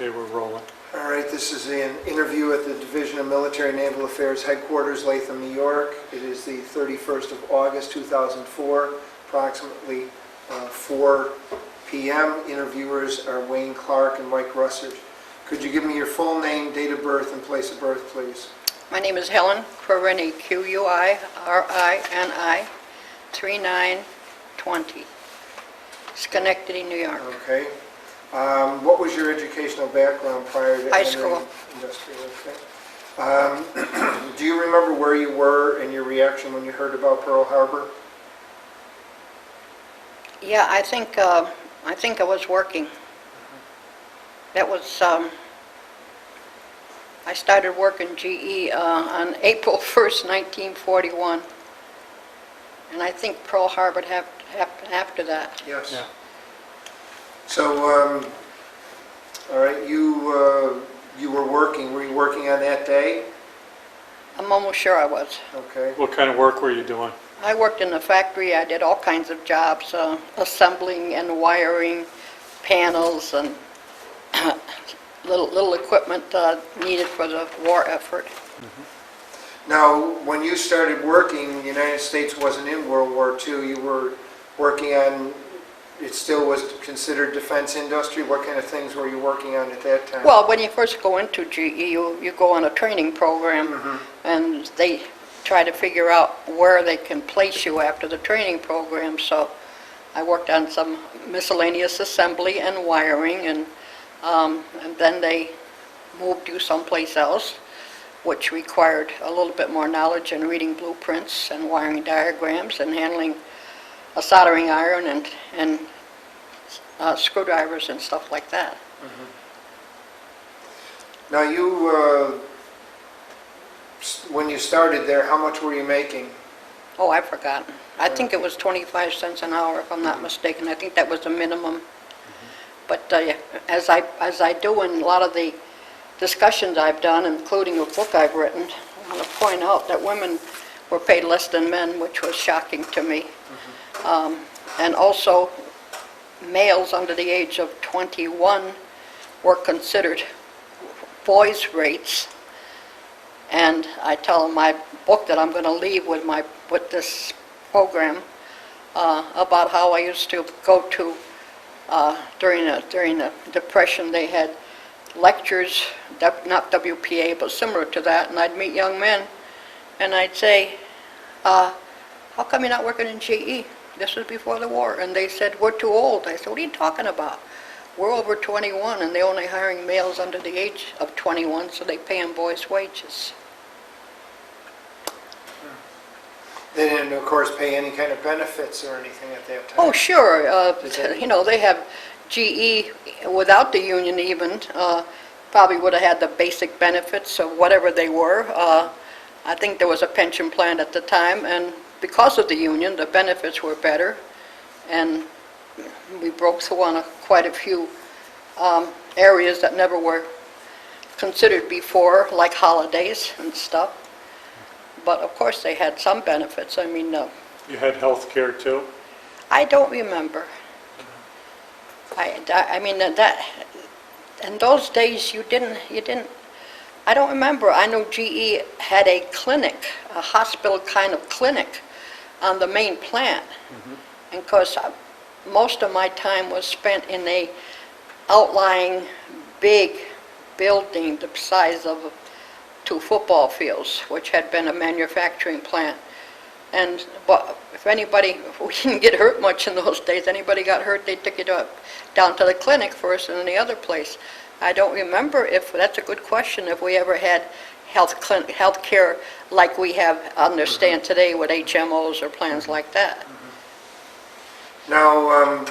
Okay, we're rolling. All right, this is an interview at the Division of Military and Naval Affairs Headquarters, Latham, New York. It is the 31st of August, 2004, approximately 4 p.m. Interviewers are Wayne Clarke and Mike Russert. Could you give me your full name, date of birth, and place of birth, please? My name is Helen Quirini, Q-U-I-R-I-N-I, 3920, Schenectady, New York. Okay. What was your educational background prior to High entering school. industry? Okay. Do you remember where you were and your reaction when you heard about Pearl Harbor? Yeah, I think I was working. That was, I started working GE on April 1st, 1941. And I think Pearl Harbor happened after that. Yes. Yeah. So, all right, you were working. Were you working on that day? I'm almost sure I was. Okay. What kind of work were you doing? I worked in the factory. I did all kinds of jobs, assembling and wiring panels and little equipment needed for the war effort. Now, when you started working, the United States wasn't in World War II. You were working on, it still was considered defense industry. What kind of things were you working on at that time? Well, when you first go into GE, you go on a training program, and they try to figure out where they can place you after the training program. So I worked on some miscellaneous assembly and wiring, and then they moved you someplace else, which required a little bit more knowledge in reading blueprints and wiring diagrams and handling a soldering iron and screwdrivers and stuff like that. Now, you, when you started there, how much were you making? Oh, I've forgotten. I think it was 25 cents an hour, if I'm not mistaken. I think that was the minimum. But yeah, as I do in a lot of the discussions I've done, including a book I've written, I want to point out that women were paid less than men, which was shocking to me. And also, males under the age of 21 were considered boys' rates. And I tell them my book that I'm going to leave with this program about how I used to go to during the Depression. They had lectures, not WPA, but similar to that, and I'd meet young men, and I'd say, how come you're not working in GE? This was before the war. And they said, we're too old. I said, what are you talking about? We're over 21, and they're only hiring males under the age of 21, so they pay them boys' wages. They didn't, of course, pay any kind of benefits or anything at that time. Oh, sure. You know, they have GE without the union even, probably would have had the basic benefits of whatever they were. I think there was a pension plan at the time, and because of the union, the benefits were better. And we broke through on quite a few areas that never were considered before, like holidays and stuff. But of course, they had some benefits. I mean, You had health care too? I don't remember. I mean that in those days you didn't. I don't remember. I know GE had a clinic, a hospital kind of clinic, on the main plant, and of course most of my time was spent in a outlying big building the size of 2 football fields, which had been a manufacturing plant. And but if anybody, we didn't get hurt much in those days. Anybody got hurt, they took you down to the clinic first and then the other place. I don't remember if, that's a good question, if we ever had health care like we understand today with HMOs or plans like that. Now,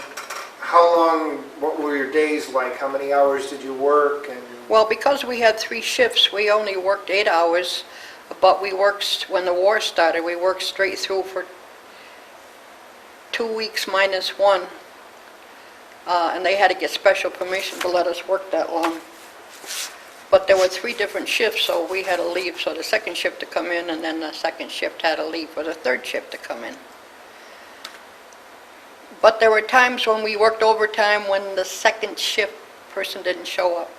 how long, what were your days like? How many hours did you work? And Well, because we had 3 shifts, we only worked 8 hours, but we worked, when the war started, we worked straight through for 2 weeks minus 1, and they had to get special permission to let us work that long. But there were 3 different shifts, so we had to leave, so the second shift to come in, and then the second shift had to leave for the third shift to come in. But there were times when we worked overtime when the second shift person didn't show up.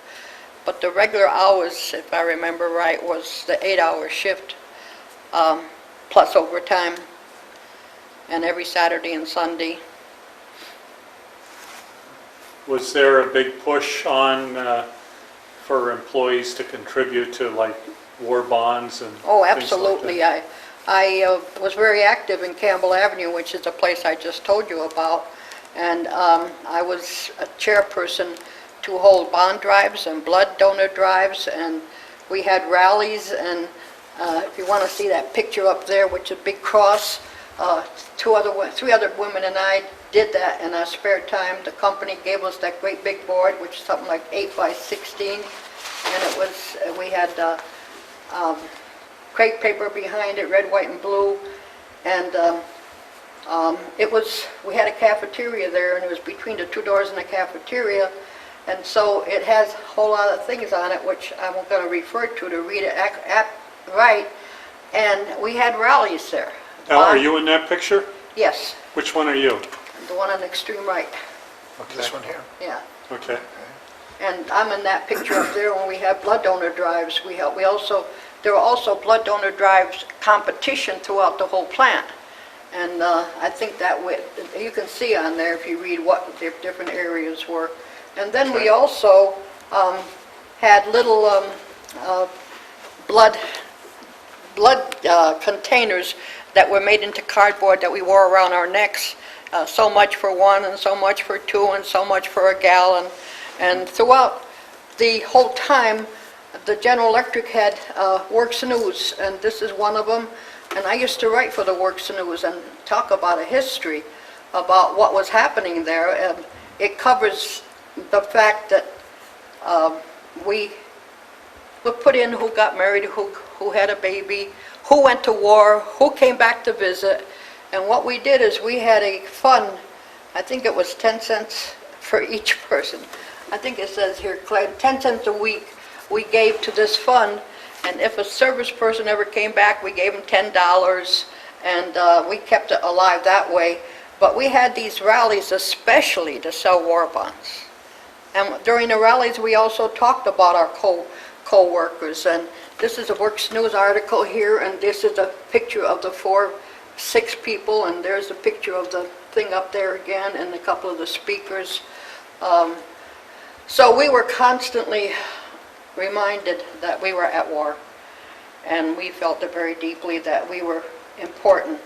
but the regular hours, if I remember right, was the 8-hour shift, plus overtime, and every Saturday and Sunday. Was there a big push on for employees to contribute to like war bonds and Oh, things like absolutely. that? I was very active in Campbell Avenue, which is the place I just told you about, and I was a chairperson to hold bond drives and blood donor drives, and we had rallies, and if you want to see that picture up there, which is a big cross, three other women and I did that in our spare time. The company gave us that great big board, which is something like 8 by 16, and it was, we had crepe paper behind it, red, white, and blue, and it was, we had a cafeteria there, and it was between the two doors in the cafeteria, and so it has a whole lot of things on it, which I'm going to refer to read it right, and we had rallies there. Al, are you in that picture? Yes, Which one are you? the one on the extreme right, Okay. This one here. yeah. Okay. And I'm in that picture up there when we had blood donor drives. There were also blood donor drives competition throughout the whole plant. And I think that you can see on there if you read what the different areas were. And then we also had little blood containers that were made into cardboard that we wore around our necks. So much for 1 and so much for 2 and so much for a gallon. And throughout the whole time, the General Electric had Works News, and this is one of them. And I used to write for the Works News and talk about a history about what was happening there. And it covers the fact that we put in who got married, who had a baby, who went to war, who came back to visit. And what we did is we had a fund, I think it was 10 cents for each person. I think it says here, Clarke, 10 cents a week we gave to this fund, and if a service person ever came back, we gave them $10, and we kept it alive that way. But we had these rallies especially to sell war bonds. And during the rallies, we also talked about our co-workers, and this is a Works News article here, and this is a picture of the 6 people, and there's a picture of the thing up there again, and a couple of the speakers. So we were constantly reminded that we were at war, and we felt it very deeply that we were important,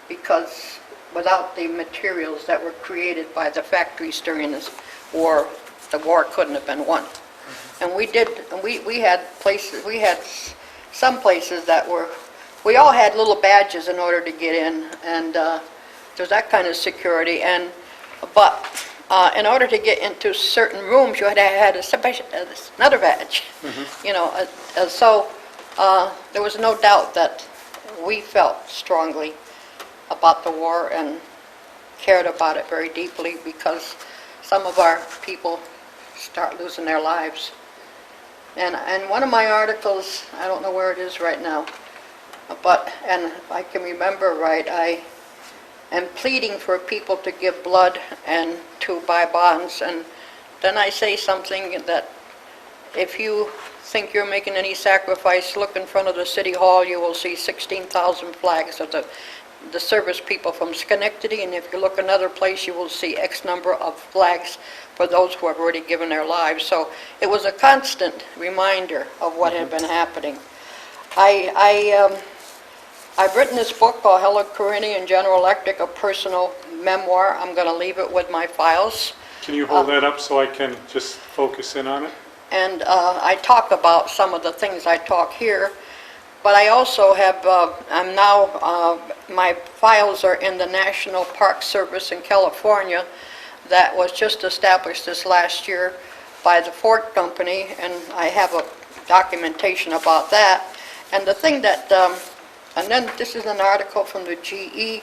because without the materials that were created by the factories during this war, the war couldn't have been won. And we had places, we had some places that were, we all had little badges in order to get in, and there's that kind of security. But in order to get into certain rooms, you had to have another badge. You know, so there was no doubt that we felt strongly about the war and cared about it very deeply, because some of our people start losing their lives. And one of my articles, I don't know where it is right now, but, and if I can remember right, I am pleading for people to give blood and to buy bonds. And then I say something that if you think you're making any sacrifice, look in front of the City Hall, you will see 16,000 flags of the service people from Schenectady, and if you look another place, you will see X number of flags for those who have already given their lives. So it was a constant reminder of what had been happening. I've written this book called Helen Quirini and General Electric, a personal memoir. I'm going to leave it with my files. Can you hold that up so I can just focus in on it? And I talk about some of the things I talk here, but I also have, I'm now, my files are in the National Park Service in California that was just established this last year by the Ford Company, and I have a documentation about that. And the thing that, and then this is an article from the GE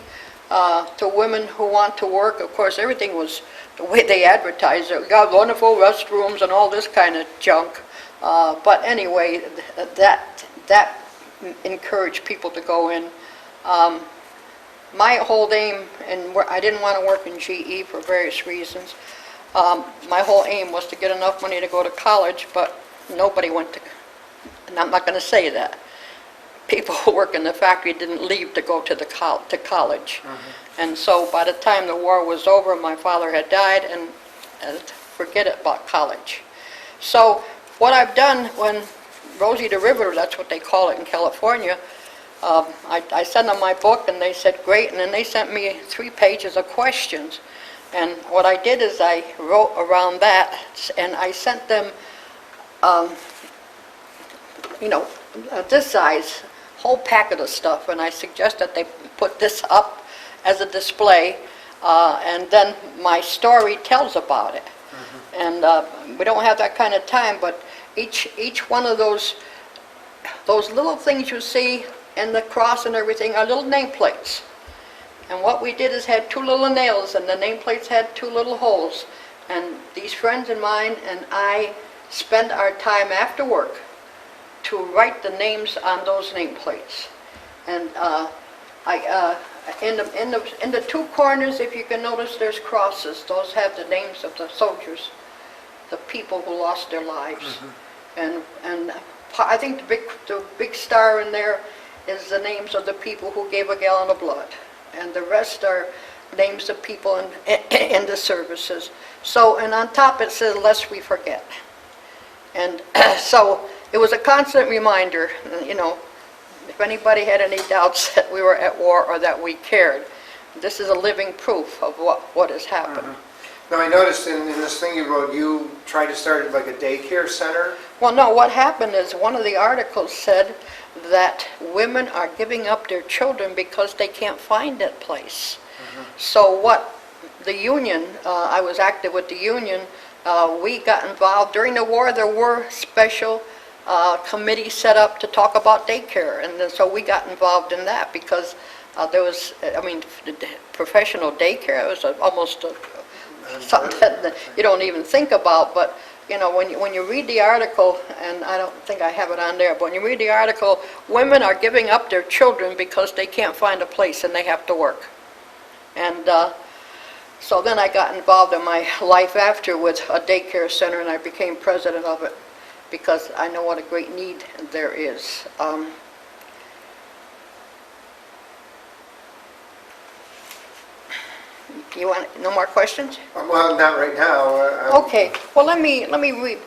to women who want to work. Of course, everything was the way they advertised it. We got wonderful restrooms and all this kind of junk. But anyway, that encouraged people to go in. My whole aim, and I didn't want to work in GE for various reasons. My whole aim was to get enough money to go to college, but nobody went to, and I'm not going to say that. People who work in the factory didn't leave to go to college. And so by the time the war was over, my father had died, and forget it about college. So what I've done when Rosie the Riveter, that's what they call it in California, I sent them my book, and they said, great, and then they sent me 3 pages of questions. And what I did is I wrote around that, and I sent them, this size, whole packet of stuff, and I suggest that they put this up as a display, and then my story tells about it. And we don't have that kind of time, but each one of those little things you see in the cross and everything are little nameplates. And what we did is had 2 little nails, and the nameplates had 2 little holes. And these friends of mine and I spend our time after work to write the names on those nameplates. And in the 2 corners, if you can notice, there's crosses. Those have the names of the soldiers, the people who lost their lives. And I think the big star in there is the names of the people who gave a gallon of blood. And the rest are names of people in the services. So, and on top it says, lest we forget. And so it was a constant reminder, if anybody had any doubts that we were at war or that we cared, this is a living proof of what has happened. Now, I noticed in this thing you wrote, you tried to start like a daycare center. Well, no, what happened is one of the articles said that women are giving up their children because they can't find that place. So what the union, I was active with the union, we got involved. During the war, there were special committees set up to talk about daycare, and then, so we got involved in that because there was, professional daycare was almost something that you don't even think about, but when you read the article, and I don't think I have it on there, but when you read the article, women are giving up their children because they can't find a place and they have to work. And so then I got involved in my life after with a daycare center, and I became president of it because I know what a great need there is. You want no more questions? Well, not right now. Okay, well, let me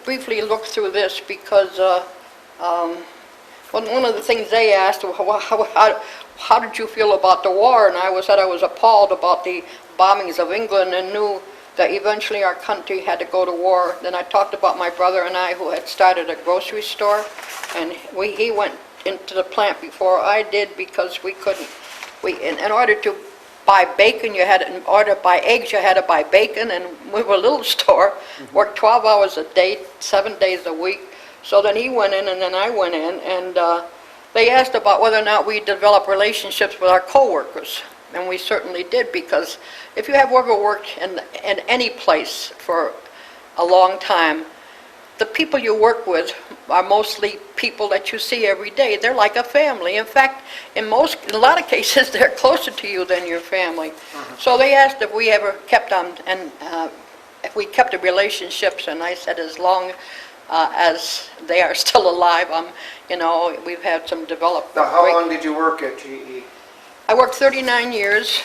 briefly look through this because one of the things they asked, how did you feel about the war? And I said I was appalled about the bombings of England and knew that eventually our country had to go to war. Then I talked about my brother and I who had started a grocery store, and he went into the plant before I did because we couldn't, in order to buy bacon, in order to buy eggs, you had to buy bacon, and we were a little store, worked 12 hours a day, 7 days a week. So then he went in, and then I went in, and they asked about whether or not we developed relationships with our co-workers, and we certainly did, because if you have worked in any place for a long time, the people you work with are mostly people that you see every day. They're like a family. In fact, in a lot of cases, they're closer to you than your family. So they asked if we ever kept on, and if we kept the relationships, and I said as long as they are still alive, we've had some developed. Now, how long did you work at GE? I worked 39 years.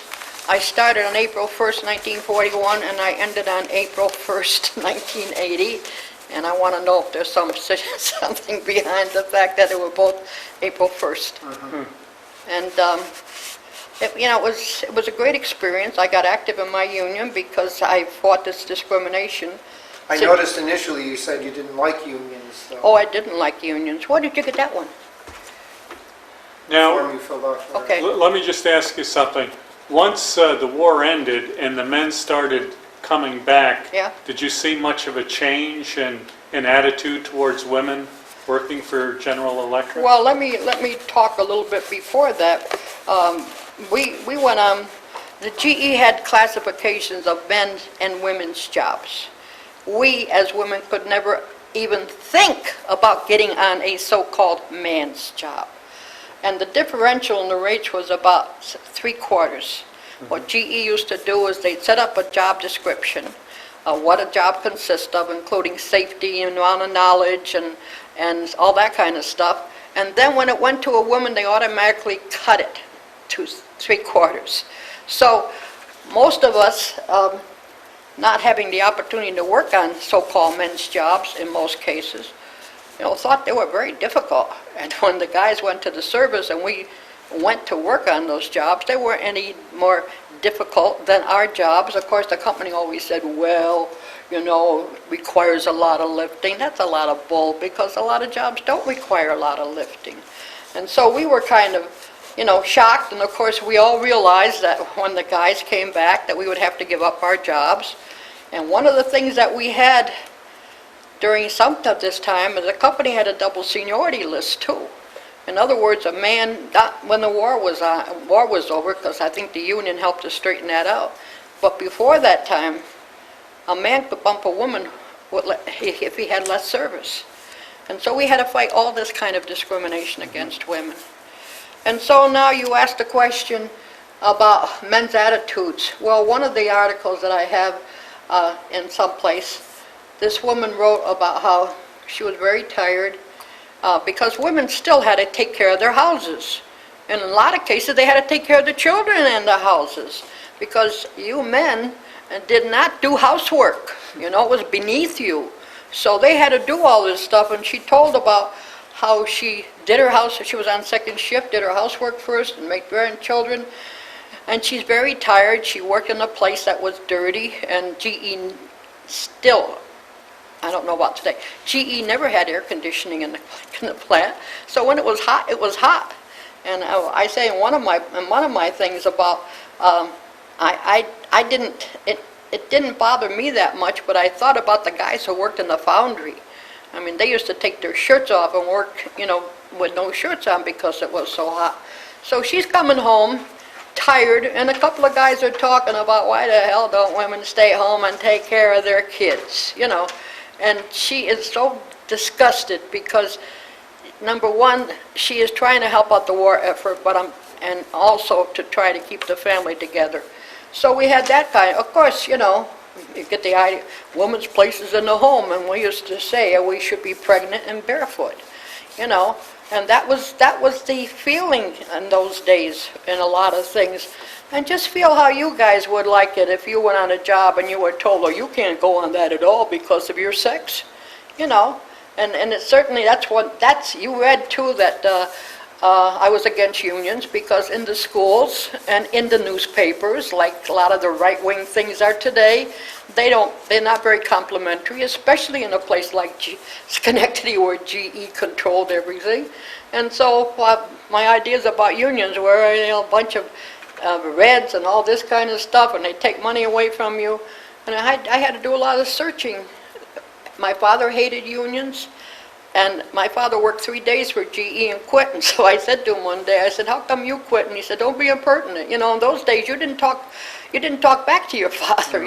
I started on April 1st, 1941, and I ended on April 1st, 1980. And I want to know if there's something behind the fact that it were both April 1st. And it was a great experience. I got active in my union because I fought this discrimination. I noticed initially you said you didn't like unions. So Oh, I didn't like unions. Where did you get that one? Now, form you filled out for it. Okay. let me just ask you something. Once the war ended and the men started coming back, Yeah. did you see much of a change in attitude towards women working for General Electric? Well, let me talk a little bit before that. We went on. The GE had classifications of men's and women's jobs. We, as women, could never even think about getting on a so-called man's job. And the differential in the rates was about 3/4. What GE used to do is they'd set up a job description what a job consists of, including safety and amount of knowledge and all that kind of stuff. And then when it went to a woman, they automatically cut it to 3/4. So most of us, not having the opportunity to work on so-called men's jobs in most cases, thought they were very difficult. And when the guys went to the service and we went to work on those jobs, they weren't any more difficult than our jobs. Of course, the company always said, well, requires a lot of lifting. That's a lot of bull, because a lot of jobs don't require a lot of lifting. And so we were kind of, shocked. And of course, we all realized that when the guys came back that we would have to give up our jobs. And one of the things that we had during some of this time is the company had a double seniority list too. In other words, a man, not when the war was over, because I think the union helped to straighten that out. But before that time, a man could bump a woman if he had less service. And so we had to fight all this kind of discrimination against women. And so now you asked the question about men's attitudes. Well, one of the articles that I have in some place, this woman wrote about how she was very tired because women still had to take care of their houses. And in a lot of cases, they had to take care of the children in the houses, because you men did not do housework. It was beneath you. So they had to do all this stuff, and she told about how she did her house. She was on second shift, did her housework first, and made grandchildren. And she's very tired. She worked in a place that was dirty, and GE still, I don't know about today, GE never had air conditioning in the plant. So when it was hot, it was hot. And I say in one of my things about, it didn't bother me that much, but I thought about the guys who worked in the foundry. I mean, they used to take their shirts off and work, with no shirts on because it was so hot. So she's coming home tired, and a couple of guys are talking about why the hell don't women stay home and take care of their kids, And she is so disgusted because, number one, she is trying to help out the war effort, and also to try to keep the family together. So we had that kind. Of course, you get the idea, woman's place is in the home, and we used to say we should be pregnant and barefoot, And that was the feeling in those days in a lot of things. And just feel how you guys would like it if you went on a job and you were told, oh, you can't go on that at all because of your sex, And it certainly, you read too that I was against unions, because in the schools and in the newspapers, like a lot of the right-wing things are today, they're not very complimentary, especially in a place like Schenectady, where GE controlled everything. And so my ideas about unions were a bunch of reds and all this kind of stuff, and they take money away from you. And I had to do a lot of searching. My father hated unions, and my father worked 3 days for GE and quit. And so I said to him one day, I said, how come you quit? And he said, don't be impertinent. In those days you didn't talk back to your father,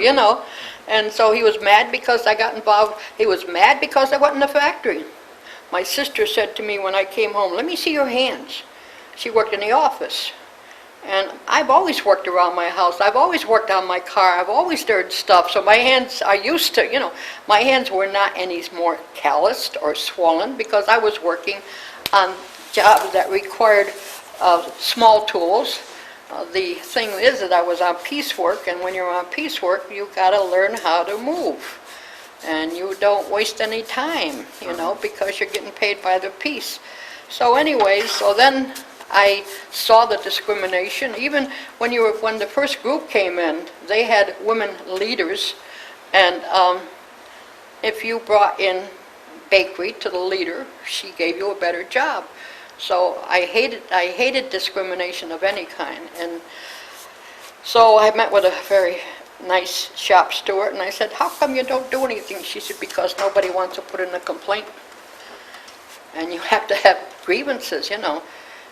And so he was mad because I got involved. He was mad because I went in the factory. My sister said to me when I came home, let me see your hands. She worked in the office. And I've always worked around my house. I've always worked on my car. I've always stirred stuff. So my hands are used to, my hands were not any more calloused or swollen because I was working on jobs that required small tools. The thing is that I was on piecework, and when you're on piecework, you've got to learn how to move. And you don't waste any time, because you're getting paid by the piece. So anyways, so then I saw the discrimination. Even when the first group came in, they had women leaders, and if you brought in bakery to the leader, she gave you a better job. So I hated discrimination of any kind. And so I met with a very nice shop steward, and I said, how come you don't do anything? She said, because nobody wants to put in a complaint, and you have to have grievances,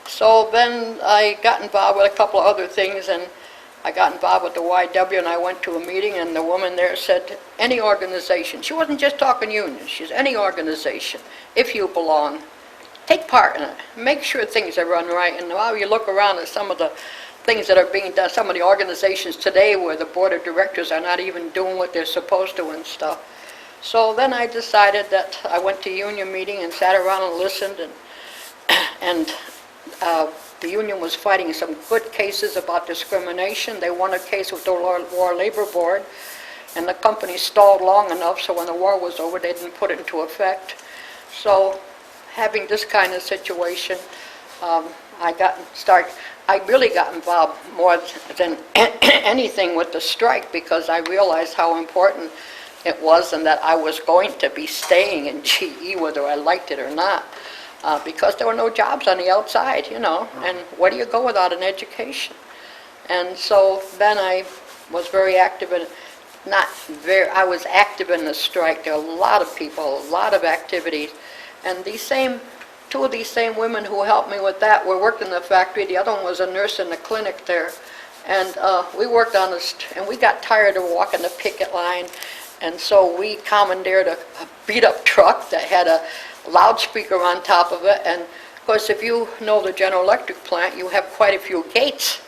So then I got involved with a couple of other things, and I got involved with the YW, and I went to a meeting, and the woman there said, any organization, she wasn't just talking unions, she's any organization, if you belong, take part in it, make sure things are run right. And while you look around at some of the things that are being done, some of the organizations today where the board of directors are not even doing what they're supposed to and stuff. So then I decided that I went to union meeting and sat around and listened, and the union was fighting some good cases about discrimination. They won a case with the War Labor Board, and the company stalled long enough so when the war was over they didn't put it into effect. So having this kind of situation, I really got involved more than anything with the strike, because I realized how important it was and that I was going to be staying in GE whether I liked it or not, because there were no jobs on the outside, you know, and where do you go without an education? And so then I was very active in, I was active in the strike. There were a lot of people, a lot of activities, and two of these same women who helped me with that worked in the factory. The other one was a nurse in the clinic there. And we worked on this, and we got tired of walking the picket line. And so we commandeered a beat-up truck that had a loudspeaker on top of it. And of course, if you know the General Electric plant, you have quite a few gates.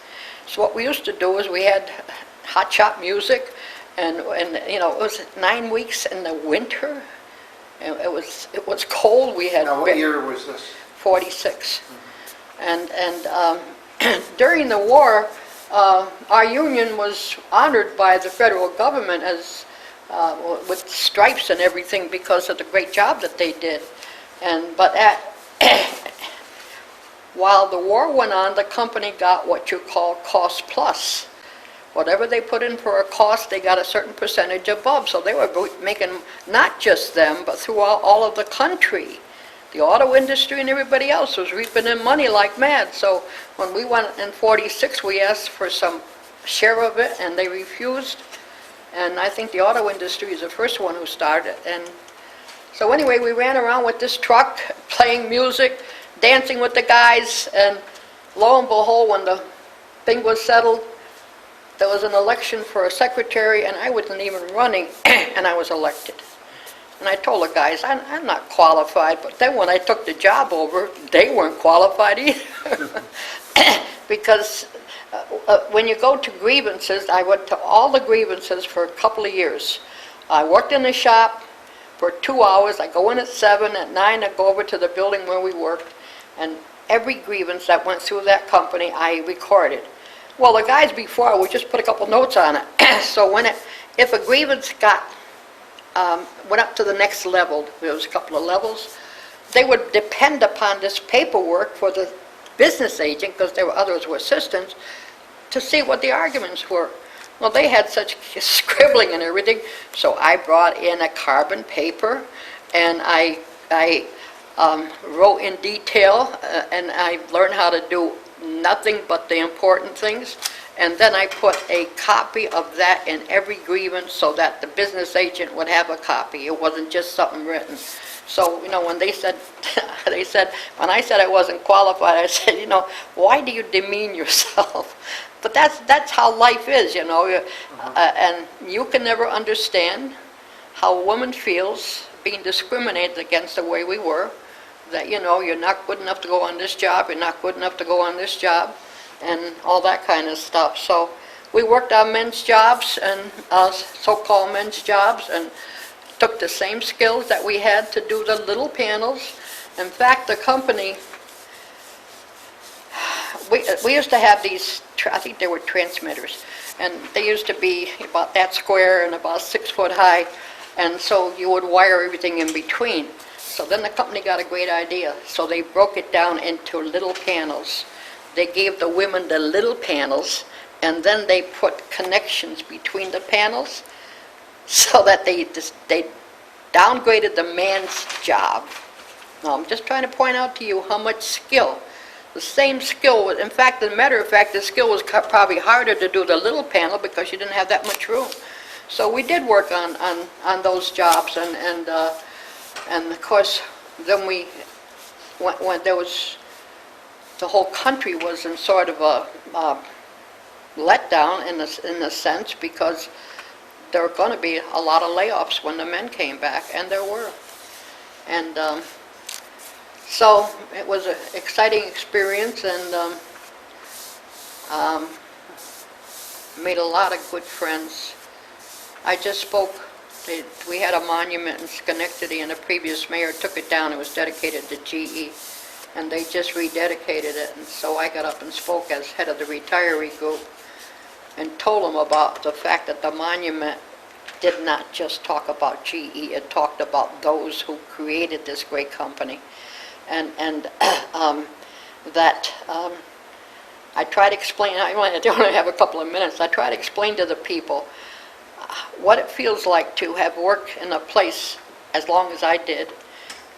So what we used to do is we had hot shop music, and you know, it was 9 weeks in the winter. And it was cold. We had. Now, what year was this? 46. And during the war, our union was honored by the federal government as with stripes and everything because of the great job that they did. But while the war went on, the company got what you call cost plus. Whatever they put in for a cost, they got a certain percentage above. So they were making, not just them, but throughout all of the country. The auto industry and everybody else was reaping in money like mad. So when we went in 46, we asked for some share of it, and they refused. And I think the auto industry is the first one who started. And so anyway, we ran around with this truck, playing music, dancing with the guys, and lo and behold, when the thing was settled, there was an election for a secretary, and I wasn't even running, and I was elected. And I told the guys, I'm not qualified, but then when I took the job over, they weren't qualified either. Because when you go to grievances, I went to all the grievances for a couple of years. I worked in the shop for 2 hours. I go in at 7, at 9 I go over to the building where we worked, and every grievance that went through that company I recorded. Well, the guys before would just put a couple notes on it. So if a grievance went up to the next level, there was a couple of levels, they would depend upon this paperwork for the business agent, because there were others were assistants, to see what the arguments were. Well, they had such scribbling and everything, so I brought in a carbon paper, and I wrote in detail, and I learned how to do nothing but the important things. And then I put a copy of that in every grievance so that the business agent would have a copy. It wasn't just something written. So, you know, when they said, when I said I wasn't qualified, I said, you know, why do you demean yourself? But that's how life is, you know. And you can never understand how a woman feels being discriminated against the way we were. That, you know, you're not good enough to go on this job, you're not good enough to go on this job, and all that kind of stuff. So we worked on men's jobs and so-called men's jobs, and took the same skills that we had to do the little panels. In fact, the company, we used to have these, I think they were transmitters, and they used to be about that square and about 6 foot high, and so you would wire everything in between. So then the company got a great idea. So they broke it down into little panels. They gave the women the little panels, and then they put connections between the panels so that they downgraded the man's job. Now, I'm just trying to point out to you how much skill. The same skill, in fact, as a matter of fact, the skill was probably harder to do the little panel because you didn't have that much room. So we did work on those jobs, and of course, then when there was, the whole country was in sort of a letdown in a sense, because there were going to be a lot of layoffs when the men came back, and there were. And so it was an exciting experience, and Um, Made a lot of good friends. I just spoke, we had a monument in Schenectady, and the previous mayor took it down. It was dedicated to GE, and they just rededicated it. And so I got up and spoke as head of the retiree group and told them about the fact that the monument did not just talk about GE, it talked about those who created this great company. And I try to explain, I only have a couple of minutes, I try to explain to the people what it feels like to have worked in a place as long as I did,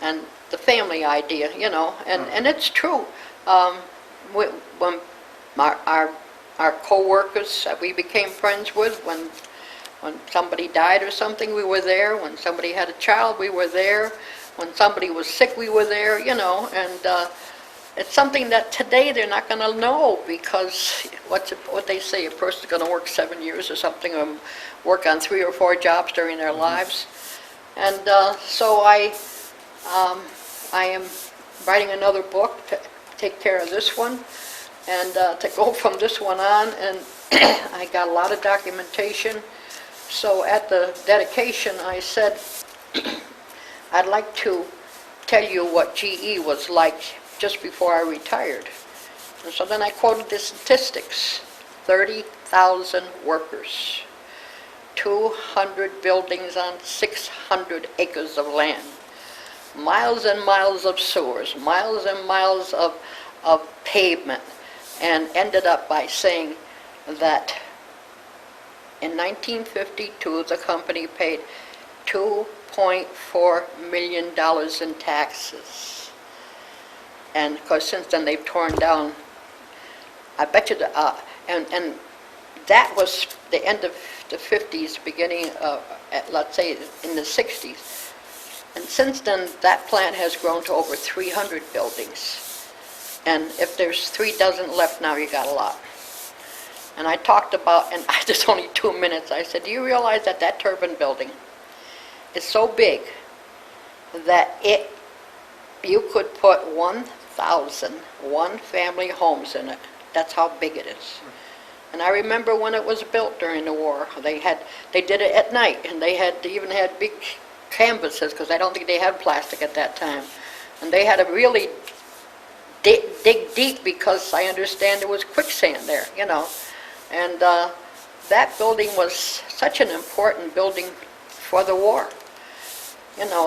and the family idea, and it's true. When our co-workers that we became friends with, when somebody died or something, we were there. When somebody had a child, we were there. When somebody was sick, we were there, and it's something that today they're not going to know, because what they say, a person's going to work 7 years or something, or work on 3 or 4 jobs during their lives. And so I am writing another book to take care of this one, and to go from this one on, and I got a lot of documentation. So at the dedication, I said, I'd like to tell you what GE was like just before I retired. And so then I quoted the statistics: 30,000 workers, 200 buildings on 600 acres of land, miles and miles of sewers, miles and miles of pavement, and ended up by saying that in 1952 the company paid $2.4 million in taxes. And of course, since then they've torn down, I bet you, and that was the end of the 50s, beginning of, let's say, in the 60s. And since then, that plant has grown to over 300 buildings. And if there's 3 dozen left now, you got a lot. And I talked about, and there's only 2 minutes, I said, do you realize that that turbine building is so big that you could put 1,000 one-family homes in it? That's how big it is. And I remember when it was built during the war, they did it at night, and they even had big canvases, because I don't think they had plastic at that time. And they had to really dig deep, because I understand there was quicksand there, And that building was such an important building for the war.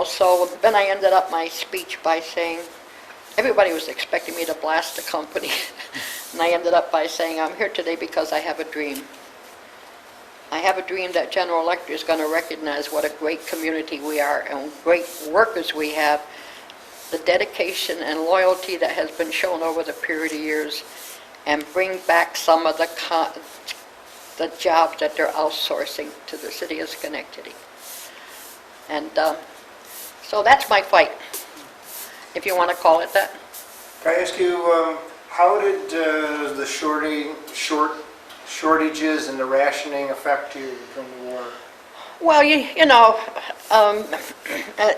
So then I ended up my speech by saying, everybody was expecting me to blast the company. And I ended up by saying, I'm here today because I have a dream. I have a dream that General Electric is going to recognize what a great community we are and great workers we have, the dedication and loyalty that has been shown over the period of years, and bring back some of the jobs that they're outsourcing to the city of Schenectady. And so that's my fight, if you want to call it that. Can I ask you, how did the shortages and the rationing affect you during the war? Well,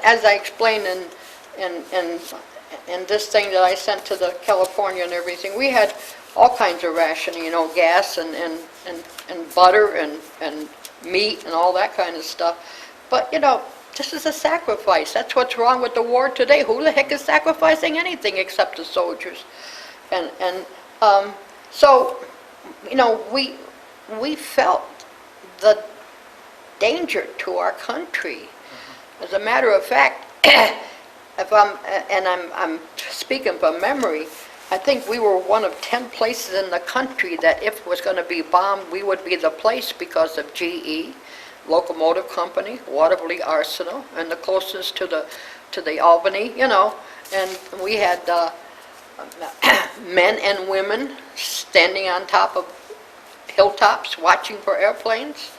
as I explained in this thing that I sent to the California and everything, we had all kinds of rationing, gas and butter and meat and all that kind of stuff. But, this is a sacrifice. That's what's wrong with the war today. Who the heck is sacrificing anything except the soldiers? And so, we felt the danger to our country. As a matter of fact, I'm speaking from memory, I think we were one of 10 places in the country that if it was going to be bombed, we would be the place because of GE, Locomotive Company, Waterville Arsenal, and the closest to the Albany, and we had men and women standing on top of hilltops watching for airplanes.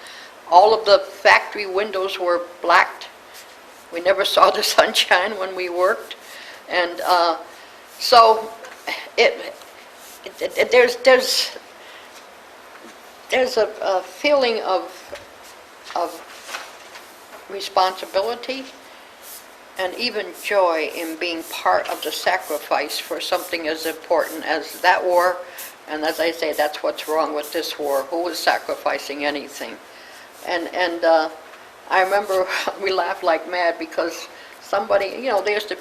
All of the factory windows were blacked. We never saw the sunshine when we worked. And so there's a feeling of responsibility and even joy in being part of the sacrifice for something as important as that war And as I say, that's what's wrong with this war. Who is sacrificing anything? And I remember we laughed like mad because somebody, there used to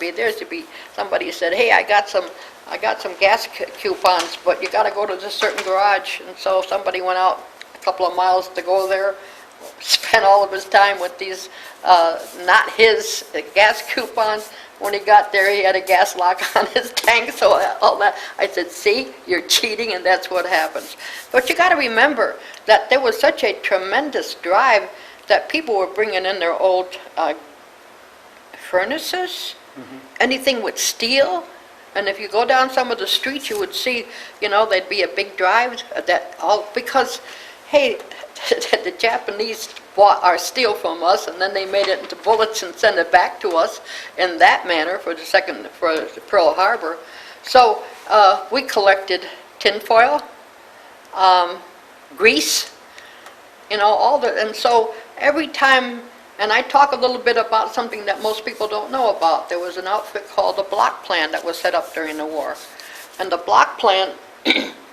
be somebody said, hey, I got some gas coupons, but you got to go to this certain garage. And so somebody went out a couple of miles to go there, spent all of his time with these not his gas coupons. When he got there, he had a gas lock on his tank, so all that. I said, see, you're cheating, and that's what happens. But you got to remember that there was such a tremendous drive that people were bringing in their old furnaces, anything with steel. And if you go down some of the streets, you would see, there'd be a big drive because, hey, the Japanese bought our steel from us, and then they made it into bullets and sent it back to us in that manner for Pearl Harbor. So we collected tinfoil, grease, and so every time. And I talk a little bit about something that most people don't know about. There was an outfit called the Block Plan that was set up during the war. And the Block Plan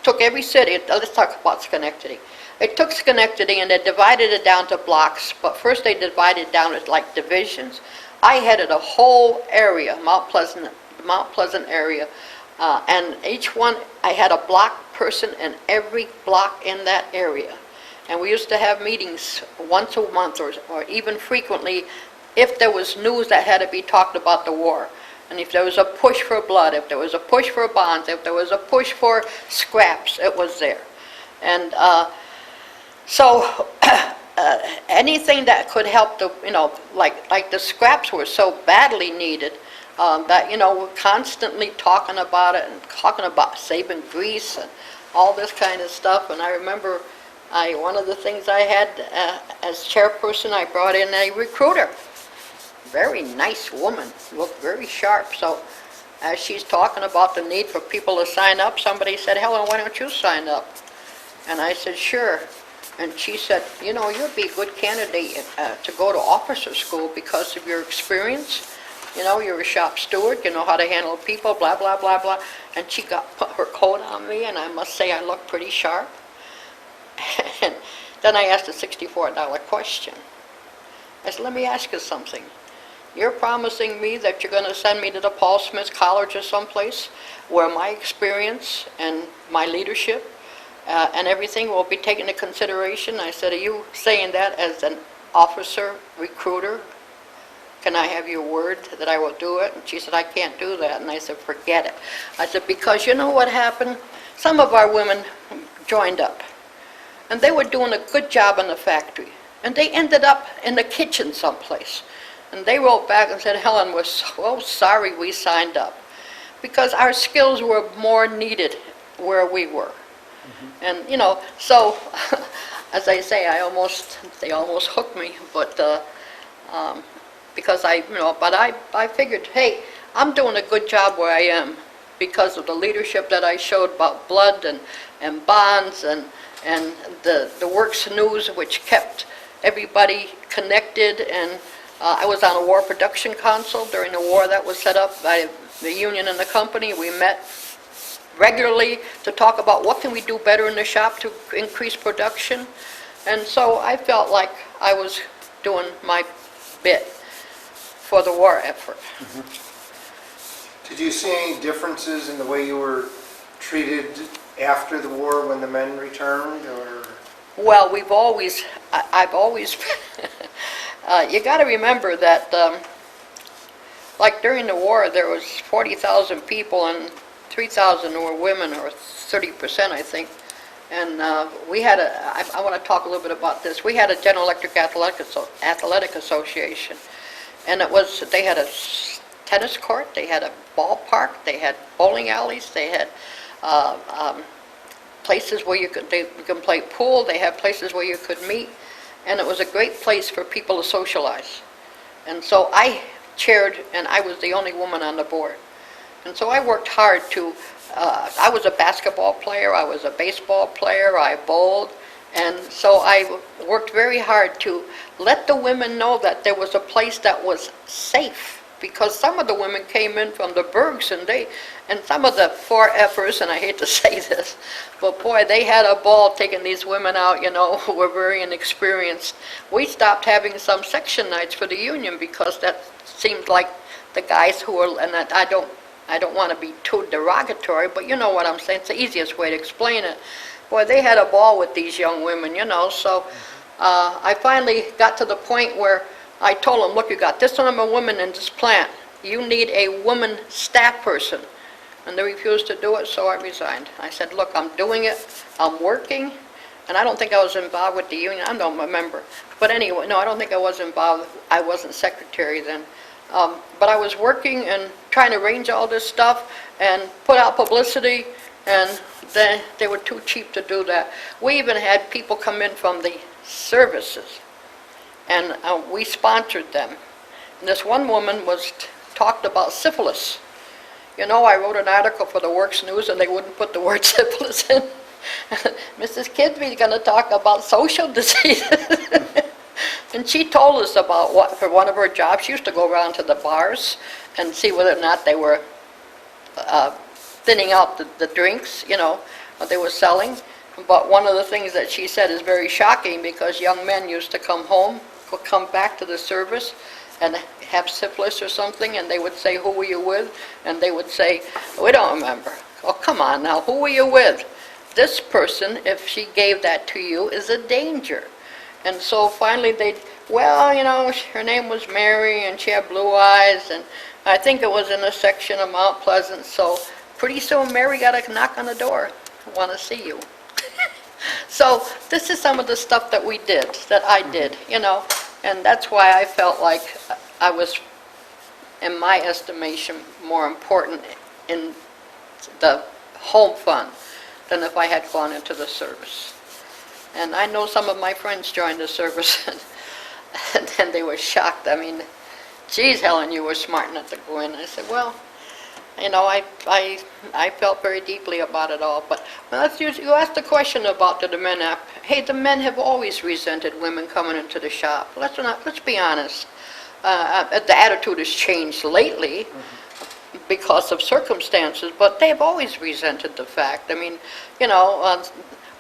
took every city. Let's talk about Schenectady. It took Schenectady and they divided it down to blocks, but first they divided it down as like divisions. I headed a whole area, Mount Pleasant area, and each one, I had a block person in every block in that area. And we used to have meetings once a month or even frequently if there was news that had to be talked about the war. And if there was a push for blood, if there was a push for bonds, if there was a push for scraps, it was there. And so anything that could help like the scraps were so badly needed that, we're constantly talking about it and talking about saving grease and all this kind of stuff. And I remember one of the things I had as chairperson, I brought in a recruiter. Very nice woman, looked very sharp. So as she's talking about the need for people to sign up, somebody said, Helen, why don't you sign up? And I said, sure. And she said, you'd be a good candidate to go to officer school because of your experience. You're a shop steward, you know how to handle people, blah, blah, blah, blah. And she put her coat on me, and I must say I looked pretty sharp. And then I asked a $64 question. I said, let me ask you something. You're promising me that you're going to send me to the Paul Smith College or someplace where my experience and my leadership and everything will be taken into consideration? I said, are you saying that as an officer, recruiter? Can I have your word that I will do it? And she said, I can't do that. And I said, forget it. I said, because you know what happened? Some of our women joined up. And they were doing a good job in the factory. And they ended up in the kitchen someplace. And they wrote back and said, Helen, we're so sorry we signed up. Because our skills were more needed where we were. And, so, as I say, they almost hooked me. But because I figured, hey, I'm doing a good job where I am because of the leadership that I showed about blood and bonds and the Works News, which kept everybody connected. And I was on a war production council during the war that was set up by the union and the company. We met regularly to talk about what can we do better in the shop to increase production. And so I felt like I was doing my bit for the war effort. Did you see any differences in the way you were treated after the war when the men returned, or? Well, I've always, you got to remember that, like during the war, there was 40,000 people and 3,000 were women, or 30%, I think. And we had I want to talk a little bit about this. We had a General Electric Athletic Association, and they had a tennis court, they had a ballpark, they had bowling alleys, they had places where you can play pool, they had places where you could meet, and it was a great place for people to socialize. And so I chaired, and I was the only woman on the board. And so I worked hard to, I was a basketball player, I was a baseball player, I bowled, and so I worked very hard to let the women know that there was a place that was safe because some of the women came in from the burgs, and some of the 4Fers, and I hate to say this, but boy, they had a ball taking these women out, who were very inexperienced. We stopped having some section nights for the union because that seemed like the guys who were, and I don't want to be too derogatory, but you know what I'm saying, it's the easiest way to explain it. Boy, they had a ball with these young women, so I finally got to the point where I told them, look, you got this number of women in this plant. You need a woman staff person. And they refused to do it, so I resigned. I said, look, I'm doing it, I'm working, and I don't think I was involved with the union. I don't remember. But anyway, no, I don't think I was involved. I wasn't secretary then. But I was working and trying to arrange all this stuff and put out publicity, and they were too cheap to do that. We even had people come in from the services, and we sponsored them. And this one woman talked about syphilis. I wrote an article for the Works News, and they wouldn't put the word syphilis in. Mrs. Kidby's going to talk about social diseases. And she told us about what, for one of her jobs, she used to go around to the bars and see whether or not they were thinning out the drinks, what they were selling. But one of the things that she said is very shocking, because young men used to come home, would come back to the service and have syphilis or something, and they would say, who were you with? And they would say, we don't remember. Oh, come on now, who were you with? This person, if she gave that to you, is a danger. And so finally her name was Mary, and she had blue eyes, and I think it was in a section of Mount Pleasant, so pretty soon Mary got a knock on the door, I want to see you. So this is some of the stuff that we did, that I did, and that's why I felt like I was, in my estimation, more important in the home fund than if I had gone into the service. And I know some of my friends joined the service, and then they were shocked. I mean, geez, Helen, you were smart enough to go in. I said, well, I felt very deeply about it all. But you asked the question about the men. Hey, the men have always resented women coming into the shop. Let's be honest. The attitude has changed lately because of circumstances, but they've always resented the fact. I mean,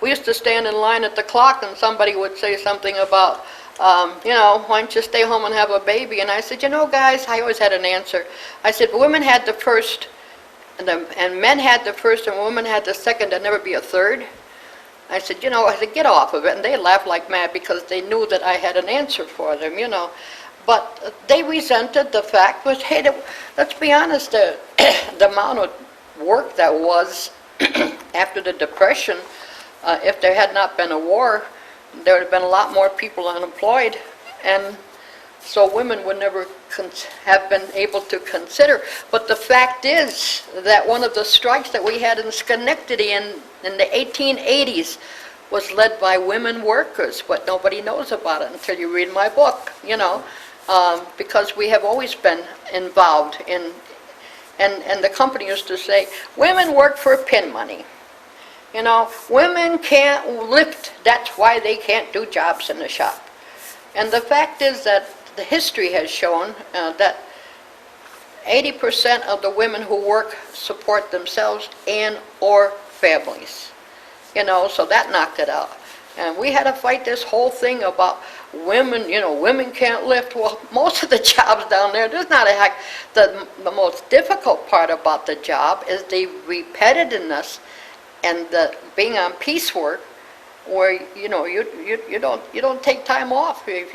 we used to stand in line at the clock, and somebody would say something about, why don't you stay home and have a baby? And I said, guys, I always had an answer. I said, women had the first, and men had the first, and women had the second, there'd never be a third. I said, get off of it. And they laughed like mad because they knew that I had an answer for them, But they resented the fact was, hey, let's be honest, the amount of work that was after the Depression, if there had not been a war, there would have been a lot more people unemployed, and so women would never have been able to consider. But the fact is that one of the strikes that we had in Schenectady in the 1880s was led by women workers, but nobody knows about it until you read my book, because we have always been involved in, and the company used to say, women work for pin money. Women can't lift, that's why they can't do jobs in the shop. And the fact is that the history has shown that 80% of the women who work support themselves and or families. So that knocked it out. And we had to fight this whole thing about women, women can't lift. Well, most of the jobs down there's not a heck. The most difficult part about the job is the repetitiveness and the being on piecework, where you don't take time off. If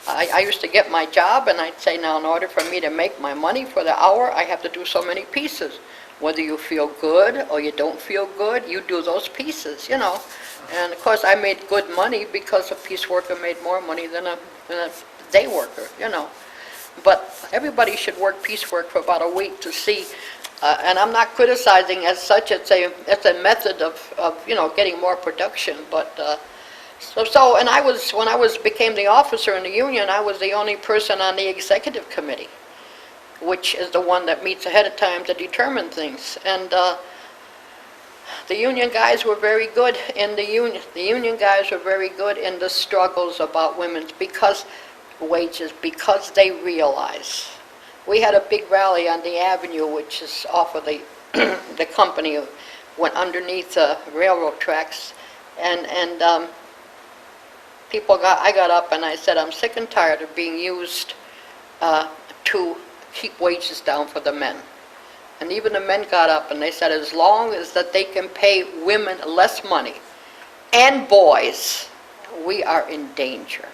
I used to get my job, and I'd say, now in order for me to make my money for the hour, I have to do so many pieces. Whether you feel good or you don't feel good, you do those pieces, And of course, I made good money because a piece worker made more money than a day worker, But everybody should work piecework for about a week to see. And I'm not criticizing as such. It's a method of getting more production. But and when I became the officer in the union, I was the only person on the executive committee, which is the one that meets ahead of time to determine things. And the union guys were very good in the union. The union guys were very good in the struggles about women's wages, because they realize we had a big rally on the avenue, which is off of the, the company, went underneath the railroad tracks, and I got up and I said, I'm sick and tired of being used to keep wages down for the men. And even the men got up and they said, as long as that they can pay women less money, and boys, we are in danger.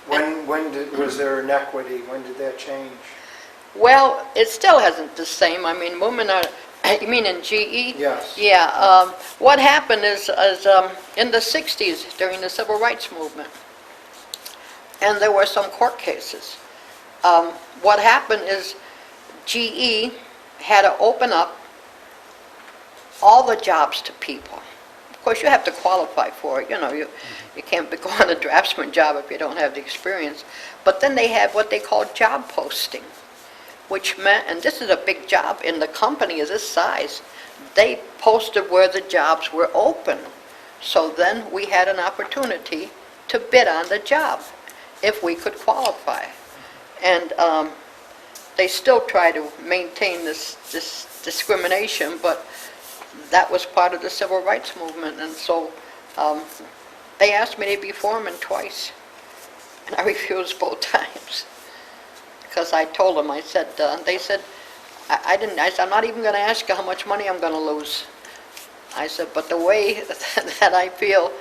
Was there inequity? When did that change? Well, it still hasn't the same. I mean, women are, you mean in GE? Yes. Yeah. What happened is in the 60s, during the Civil Rights Movement, and there were some court cases, what happened is GE had to open up all the jobs to people. Of course, you have to qualify for it. You know, you can't go on a draftsman job if you don't have the experience. But then they had what they called job posting, which meant, and this is a big job in the company of this size, they posted where the jobs were open. So then we had an opportunity to bid on the job if we could qualify. And they still try to maintain this discrimination, but that was part of the Civil Rights Movement. And so they asked me to be foreman twice, and I refused both times. Because I told them, I said, they said, I said, I'm not even going to ask you how much money I'm going to lose. I said, but the way that I feel,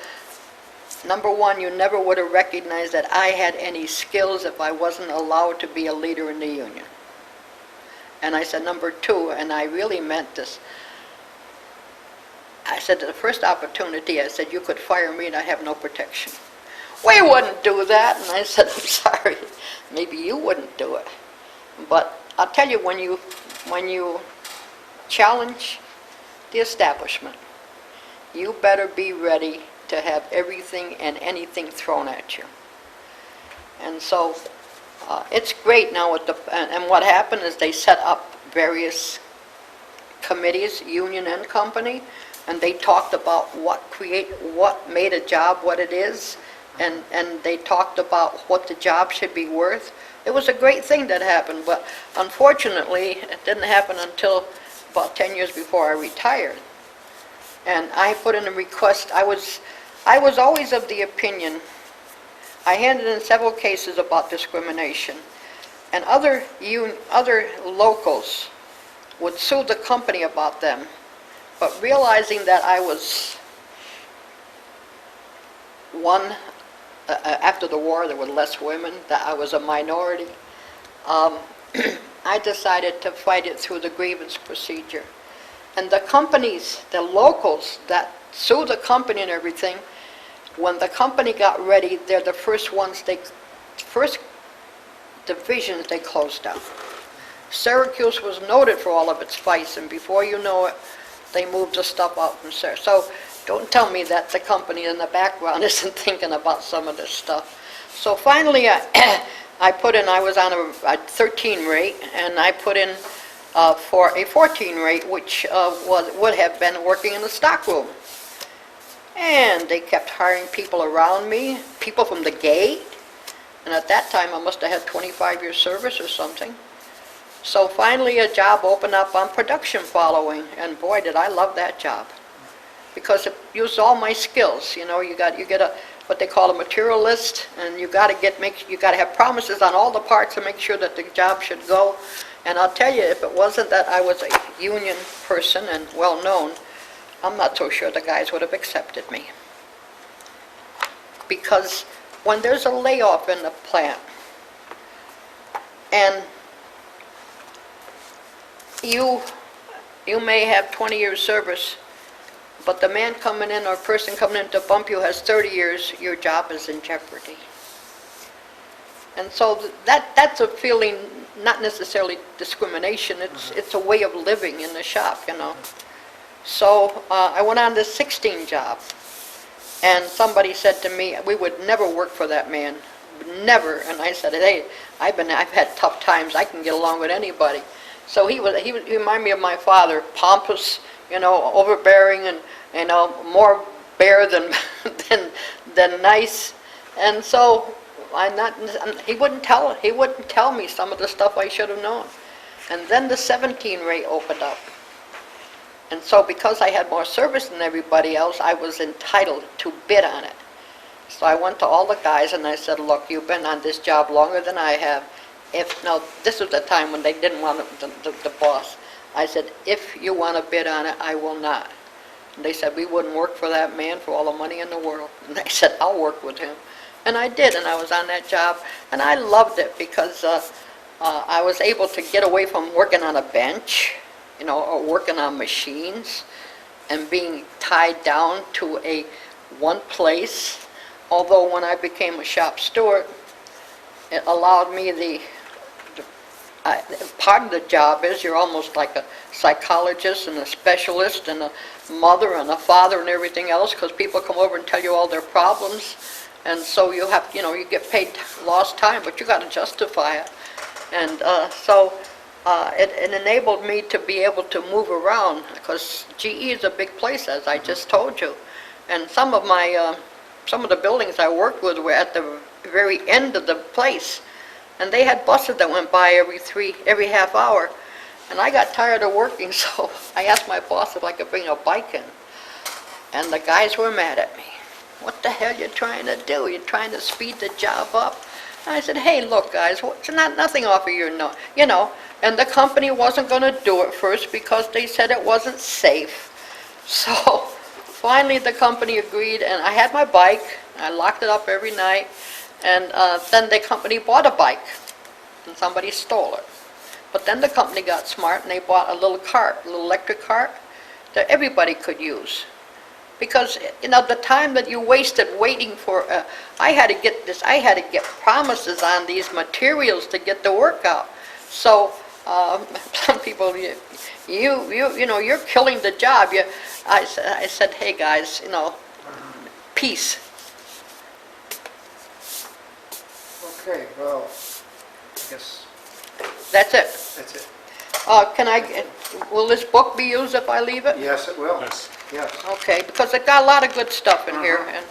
number one, you never would have recognized that I had any skills if I wasn't allowed to be a leader in the union. And I said, number two, and I really meant this, I said, the first opportunity, I said, you could fire me and I have no protection. We wouldn't do that. And I said, I'm sorry, maybe you wouldn't do it. But I'll tell you, when you challenge the establishment, you better be ready to have everything and anything thrown at you. And so it's great now with and what happened is they set up various committees, union and company, and they talked about what made a job what it is, and they talked about what the job should be worth. It was a great thing that happened, but unfortunately, it didn't happen until about 10 years before I retired. And I put in a request. I was always of the opinion, I handed in several cases about discrimination, and other locals would sue the company about them, but realizing that I was after the war there were less women, that I was a minority, I decided to fight it through the grievance procedure. And the companies, the locals that sue the company and everything, when the company got ready, they're the first divisions they closed down. Syracuse was noted for all of its fights, and before you know it, they moved the stuff out from Syracuse. So don't tell me that the company in the background isn't thinking about some of this stuff. So finally, I put in, I was on a 13 rate, and I put in for a 14 rate, which would have been working in the stockroom. And they kept hiring people around me, people from the gate, and at that time I must have had 25 years service or something. So finally a job opened up on production following, and boy did I love that job, because it used all my skills. You know, you get a what they call a material list, and you got to have promises on all the parts to make sure that the job should go. And I'll tell you, if it wasn't that I was a union person and well known, I'm not so sure the guys would have accepted me. Because when there's a layoff in the plant, and you may have 20 years service, but the man coming in or person coming in to bump you has 30 years, your job is in jeopardy. And so that's a feeling, not necessarily discrimination, it's a way of living in the shop, you know. So I went on this 16 job, and somebody said to me, we would never work for that man, never. And I said, hey, I've had tough times, I can get along with anybody. So he reminded me of my father, pompous, you know, overbearing, and you know, more bare than than nice. And so he wouldn't tell me some of the stuff I should have known. And then the 17 rate opened up. And so because I had more service than everybody else, I was entitled to bid on it. So I went to all the guys and I said, look, you've been on this job longer than I have. Now, this was the time when they didn't want the boss. I said, if you want to bid on it, I will not. And they said, we wouldn't work for that man for all the money in the world. And I said, I'll work with him. And I did, and I was on that job. And I loved it because I was able to get away from working on a bench, or working on machines and being tied down to one place. Although when I became a shop steward, it allowed me part of the job is you're almost like a psychologist and a specialist and a mother and a father and everything else, because people come over and tell you all their problems, and so you have, you get paid lost time, but you got to justify it. And so it enabled me to be able to move around, because GE is a big place, as I just told you. And some of the buildings I worked with were at the very end of the place, and they had buses that went by every half hour. And I got tired of working, so I asked my boss if I could bring a bike in. And the guys were mad at me. What the hell you trying to do? You're trying to speed the job up? And I said, hey, look, guys, it's nothing off of your And the company wasn't going to do it first because they said it wasn't safe. So finally the company agreed, and I had my bike. I locked it up every night. And then the company bought a bike, and somebody stole it. But then the company got smart, and they bought a little electric cart that everybody could use. Because, the time that you wasted waiting for, I had to get promises on these materials to get the work out. So, some people, you're killing the job. I said, hey guys, peace. Okay, well, I guess That's it. that's it. Will this book be used if I leave it? Yes, it will. Yes. Yes. Okay, because it got a lot of good stuff in here, and